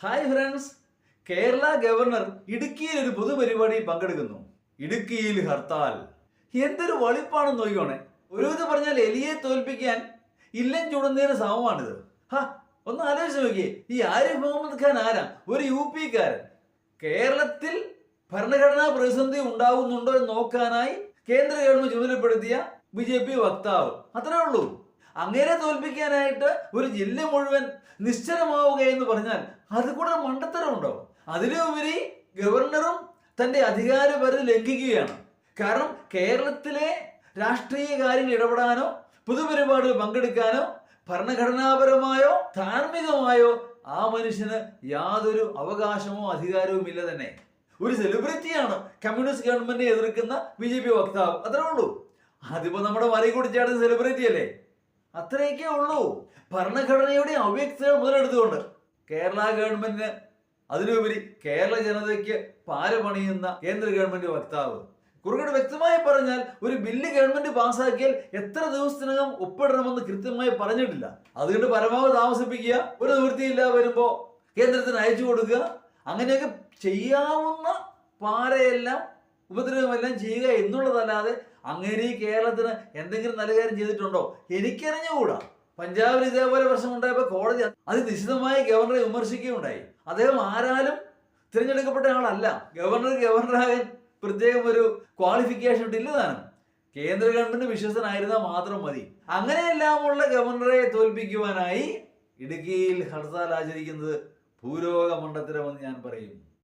Hi friends, Kerala governor ഇടുക്കിയിൽ ഒരു പൊതുപരിപാടിയിൽ പങ്കെടുക്കുന്നു. ഇടുക്കിയിൽ ഹർത്താൽ. എന്തൊരു വളിപ്പാണെന്ന് നോക്കിക്കോണേ. ഒരു ഇത് പറഞ്ഞാൽ എലിയെ തോൽപ്പിക്കാൻ ഇല്ലം ചുടുന്നതിന് സമമാണിത്. ഒന്ന് ആലോചിച്ച് നോക്കിയേ, ഈ ആരിഫ് മുഹമ്മദ് ഖാൻ ആരാ? ഒരു UP-കാരൻ. കേരളത്തിൽ ഭരണഘടനാ പ്രതിസന്ധി ഉണ്ടാവുന്നുണ്ടോ എന്ന് നോക്കാനായി കേന്ദ്ര ഗവൺമെന്റ് ചുമതലപ്പെടുത്തിയ BJP വക്താവ്. അത്രേ ഉള്ളൂ. അങ്ങനെ തോൽപ്പിക്കാനായിട്ട് ഒരു ജില്ല മുഴുവൻ നിശ്ചലമാവുക എന്ന് പറഞ്ഞാൽ അത് കൂടെ മണ്ടത്തരമുണ്ടോ? അതിലുപരി ഗവർണറും തന്റെ അധികാര പരിധി ലംഘിക്കുകയാണ്. കാരണം കേരളത്തിലെ രാഷ്ട്രീയ കാര്യങ്ങൾ ഇടപെടാനോ പൊതുപരിപാടിയിൽ പങ്കെടുക്കാനോ ഭരണഘടനാപരമായോ ധാർമ്മികമായോ ആ മനുഷ്യന് യാതൊരു അവകാശമോ അധികാരവും ഇല്ല തന്നെ. ഒരു സെലിബ്രിറ്റിയാണ് കമ്മ്യൂണിസ്റ്റ് ഗവൺമെന്റിനെ എതിർക്കുന്ന BJP വക്താവ്. അത്രേ ഉള്ളൂ. അതിപ്പോ നമ്മുടെ മലയക്കുടി ചേട്ടൻ സെലിബ്രിറ്റി അല്ലേ? അത്രയൊക്കെ ഉള്ളൂ. ഭരണഘടനയുടെ അവ്യക്തത മുതലെടുത്തുകൊണ്ട് കേരള ഗവൺമെന്റിന്, അതിലുപരി കേരള ജനതയ്ക്ക് പാല് പണിയുന്ന കേന്ദ്ര ഗവൺമെന്റ് വക്താവ്. കുറുകട് വ്യക്തമായി പറഞ്ഞാൽ ഒരു ബില്ല് ഗവൺമെന്റ് പാസ്സാക്കിയാൽ എത്ര ദിവസത്തിനകം ഒപ്പിടണമെന്ന് കൃത്യമായി പറഞ്ഞിട്ടില്ല. അതുകൊണ്ട് പരമാവധി താമസിപ്പിക്കുക, ഒരു നിവൃത്തിയില്ല വരുമ്പോ കേന്ദ്രത്തിന് അയച്ചു കൊടുക്കുക, അങ്ങനെയൊക്കെ ചെയ്യാവുന്ന പാരയെല്ലാം ഉപദ്രവമെല്ലാം ചെയ്യുക എന്നുള്ളതല്ലാതെ അങ്ങനെ കേരളത്തിന് എന്തെങ്കിലും നല്ല കാര്യം ചെയ്തിട്ടുണ്ടോ? എനിക്കറിഞ്ഞുകൂടാ. പഞ്ചാബിൽ ഇതേപോലെ പ്രശ്നം ഉണ്ടായപ്പോൾ കോടതി അതിനിശ്ചിതമായി ഗവർണറെ വിമർശിക്കുകയുണ്ടായി. അദ്ദേഹം ആരാലും തിരഞ്ഞെടുക്കപ്പെട്ട ആളല്ല. ഗവർണറാകാൻ പ്രത്യേകം ഒരു ക്വാളിഫിക്കേഷൻ ഇല്ല താനും. കേന്ദ്ര ഗവൺമെന്റ് വിശ്വസ്തനായിരുന്നാൽ മാത്രം മതി. അങ്ങനെയെല്ലാമുള്ള ഗവർണറെ തോൽപ്പിക്കുവാനായി ഇടുക്കിയിൽ ഹർത്താൽ ആചരിക്കുന്നത് ഭൂലോക മണ്ടത്തരമെന്ന് ഞാൻ പറയും.